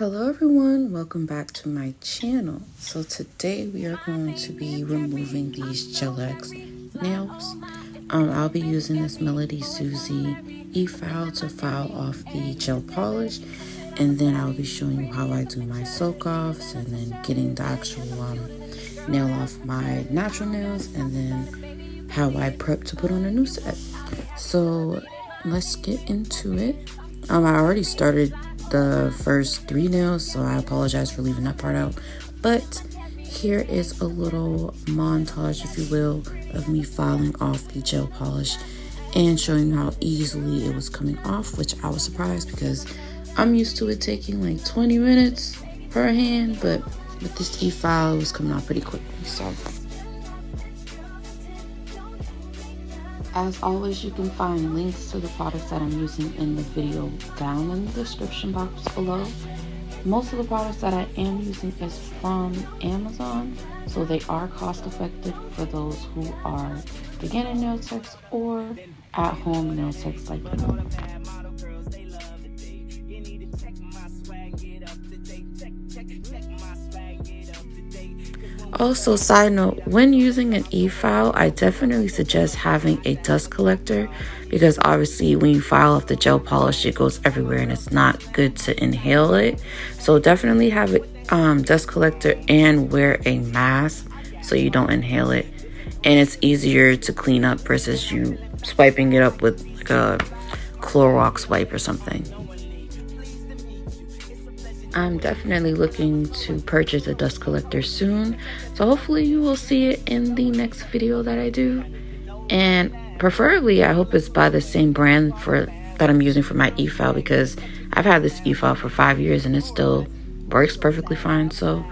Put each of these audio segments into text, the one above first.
Hello everyone, welcome back to my channel. So today we are going to be removing these Gel-X nails. I'll be using this Melody Susie e-file to file off the gel polish, and then I'll be showing you how I do my soak offs and then getting the actual nail off my natural nails, and then how I prep to put on a new set. So let's get into it. I already started the first 3 nails, so I apologize for leaving that part out, but here is a little montage, if you will, of me filing off the gel polish and showing you how easily it was coming off, which I was surprised because I'm used to it taking like 20 minutes per hand, but with this e-file it was coming off pretty quickly. So as always, you can find links to the products that I'm using in the video down in the description box below. Most of the products that I am using is from Amazon, so they are cost effective for those who are beginner nail techs or at-home nail techs like me. Also, side note, when using an e-file, I definitely suggest having a dust collector because obviously when you file off the gel polish, it goes everywhere and it's not good to inhale it. So definitely have a dust collector and wear a mask so you don't inhale it. And it's easier to clean up versus you swiping it up with like a Clorox wipe or something. I'm definitely looking to purchase a dust collector soon, so hopefully you will see it in the next video that I do. And preferably I hope it's by the same brand that I'm using for my e-file, because I've had this e-file for 5 years and it still works perfectly fine. So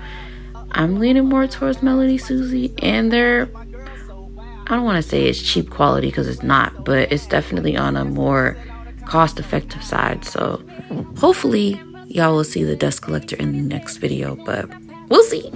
I'm leaning more towards Melody Susie, and I don't want to say it's cheap quality because it's not, but it's definitely on a more cost-effective side. So hopefully y'all will see the dust collector in the next video, but we'll see.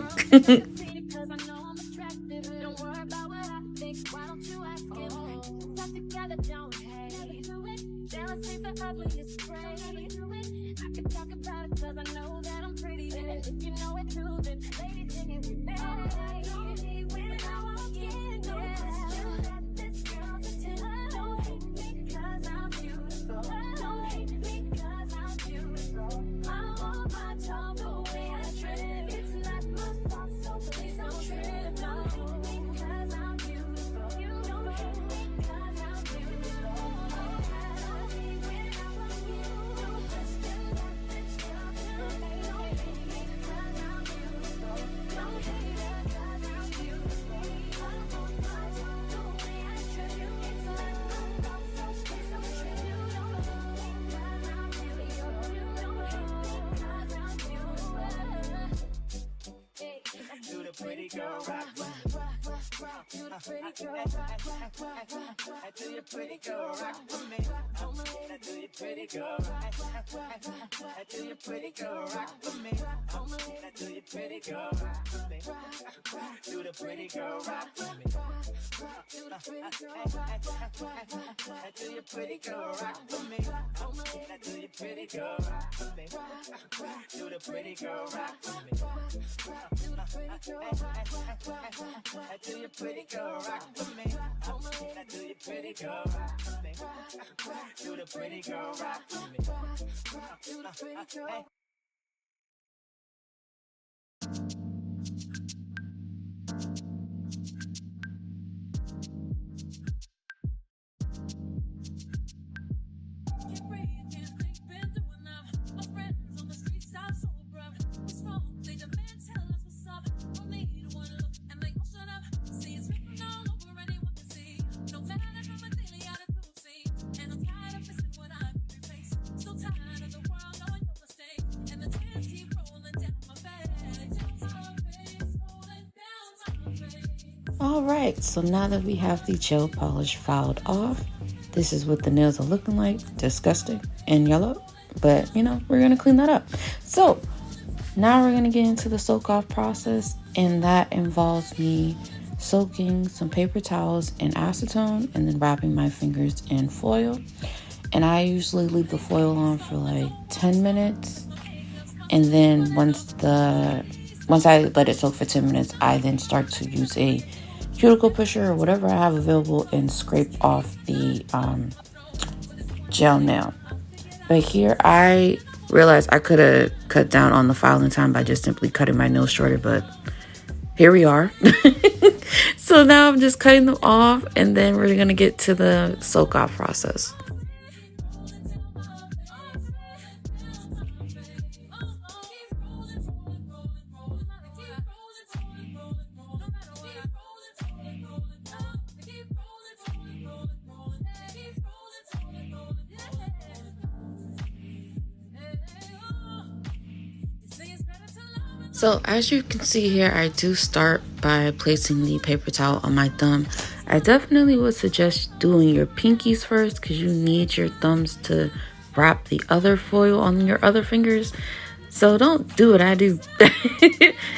Pretty girl rock, do the pretty girl rock, do your pretty girl rock for me. Do your pretty girl rock, do your pretty girl rock for me. Do your pretty girl rock for me. Do the pretty girl rock for me. Do the pretty girl rock, do your pretty girl rock for me. Do your pretty girl rock for me. Do the pretty girl rock for me. Do the pretty girl. Do your pretty girl rock for me. Do your pretty girl rock for me. Do the pretty girl rock for me. Do the pretty girl. Alright, so now that we have the gel polish filed off, this is what the nails are looking like. Disgusting and yellow, but you know, we're gonna clean that up. So now we're gonna get into the soak off process, and that involves me soaking some paper towels in acetone and then wrapping my fingers in foil. And I usually leave the foil on for like 10 minutes And then once I let it soak for 10 minutes, I then start to use a cuticle pusher or whatever I have available and scrape off the gel nail. But here I realized I could have cut down on the filing time by just simply cutting my nails shorter, but here we are. So now I'm just cutting them off, and then we're gonna get to the soak off process. So as you can see here, I do start by placing the paper towel on my thumb. I definitely would suggest doing your pinkies first because you need your thumbs to wrap the other foil on your other fingers. So don't do what I do.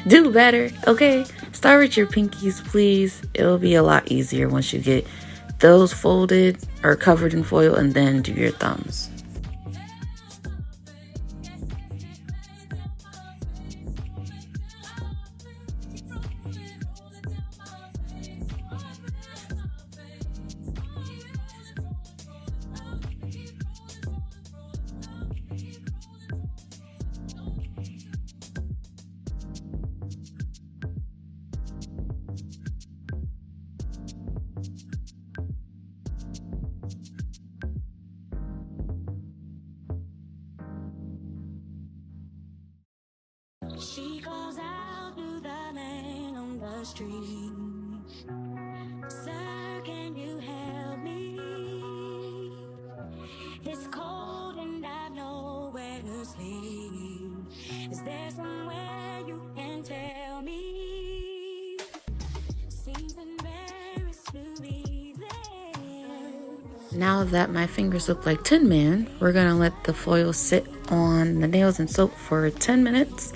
Do better, okay? Start with your pinkies, please. It'll be a lot easier once you get those folded or covered in foil, and then do your thumbs. She calls out to the man on the street. Sir, can you help me? It's cold and I know where to sleep. Is there somewhere you can tell me? Seems embarrassed to be there. Now that my fingers look like Tin Man, we're gonna let the foil sit on the nails and soak for 10 minutes.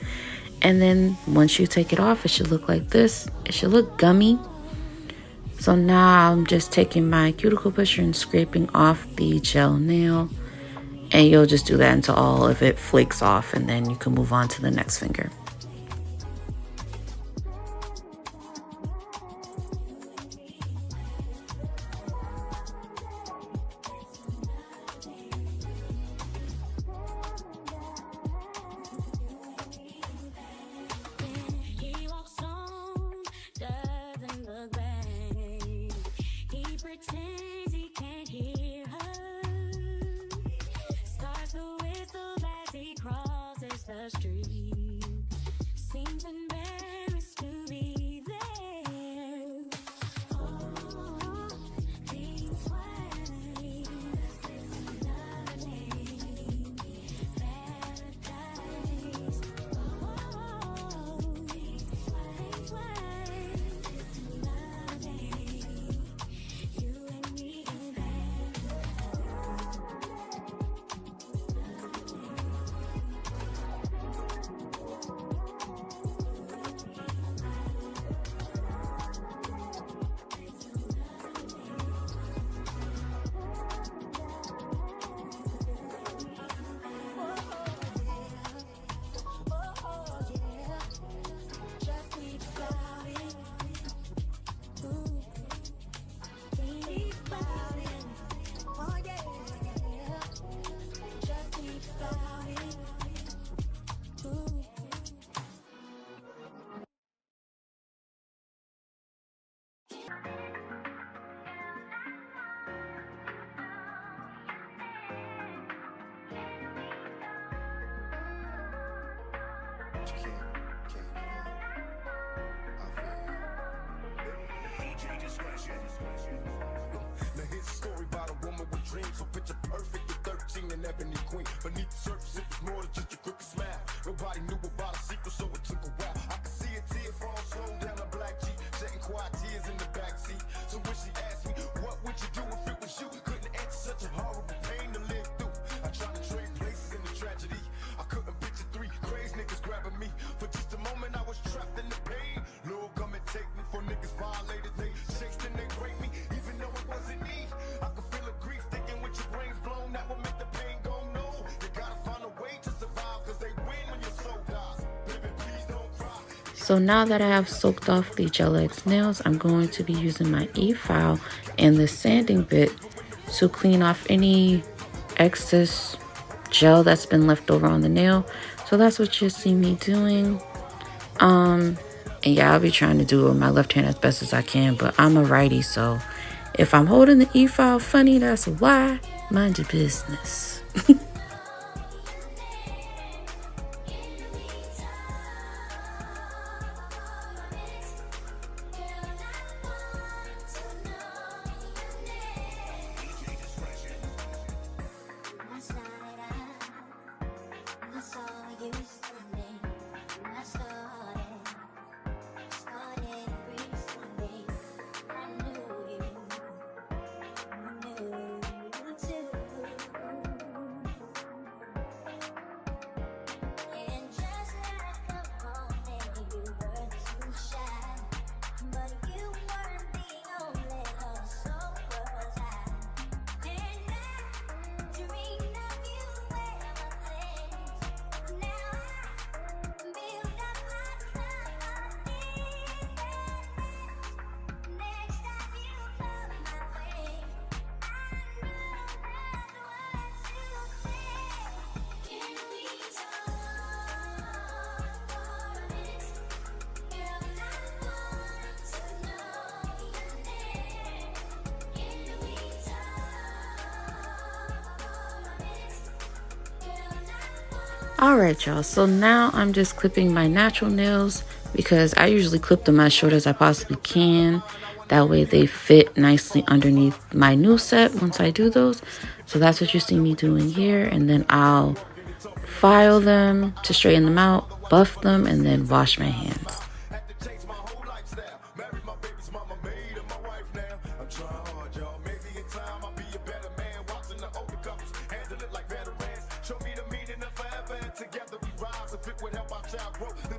And then once you take it off, it should look like this. It should look gummy. So now I'm just taking my cuticle pusher and scraping off the gel nail. And you'll just do that until all of it flakes off, and then you can move on to the next finger. Pretends he can't hear her. Starts to whistle as he crosses the street. Seems embarrassed to be there. Oh, these ways. Another day. Paradise. Oh, these ways. Another day. You and me together. Now here's a story about a woman with dreams. So picture perfect at 13 and ebony queen. Beneath the surface, it was more than just a crooked smile. Nobody knew about a secret, so it took a while. I could see a tear fall slow down a black Jeep, shedding quiet tears in the backseat. So when she asked me, what would you do if it was you? Couldn't answer, such a horrible pain to live through. I tried to trade places in the tragedy. I couldn't picture three crazy niggas grabbing me. For just a moment, I was trapped in the pain. Lord, come and take me for niggas violated. They chased and they raped me, even though it wasn't me. I could feel the grief thinking with your brains blown. That would make the pain go no. You gotta find a way to survive, cause they win when you're so So now that I have soaked off the Gel X nails, I'm going to be using my e-file and the sanding bit to clean off any excess gel that's been left over on the nail. So that's what you'll see me doing. And yeah, I'll be trying to do it with my left hand as best as I can, but I'm a righty, so if I'm holding the e-file funny, that's why. Mind your business. Alright y'all, so now I'm just clipping my natural nails because I usually clip them as short as I possibly can. That way they fit nicely underneath my new set once I do those. So that's what you see me doing here, and then I'll file them to straighten them out, buff them, and then wash my hands.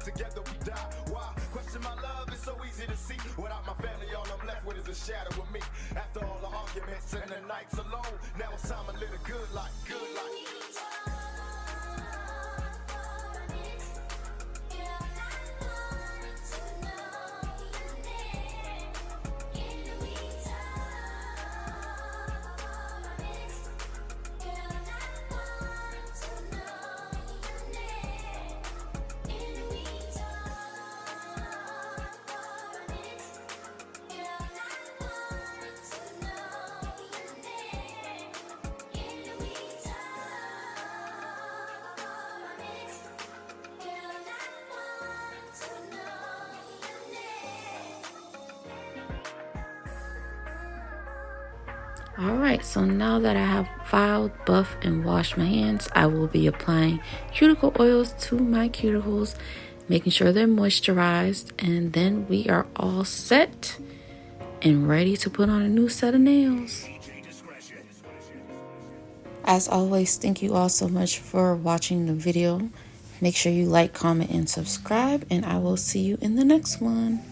Together we die. Why? Question my love is so easy to see. Without my family, all I'm left with is a shadow of me. After all the arguments and the nights alone, now it's time to live a good life. Good life. Alright, so now that I have filed, buffed, and washed my hands, I will be applying cuticle oils to my cuticles, making sure they're moisturized, and then we are all set and ready to put on a new set of nails. As always, thank you all so much for watching the video. Make sure you like, comment, and subscribe, and I will see you in the next one.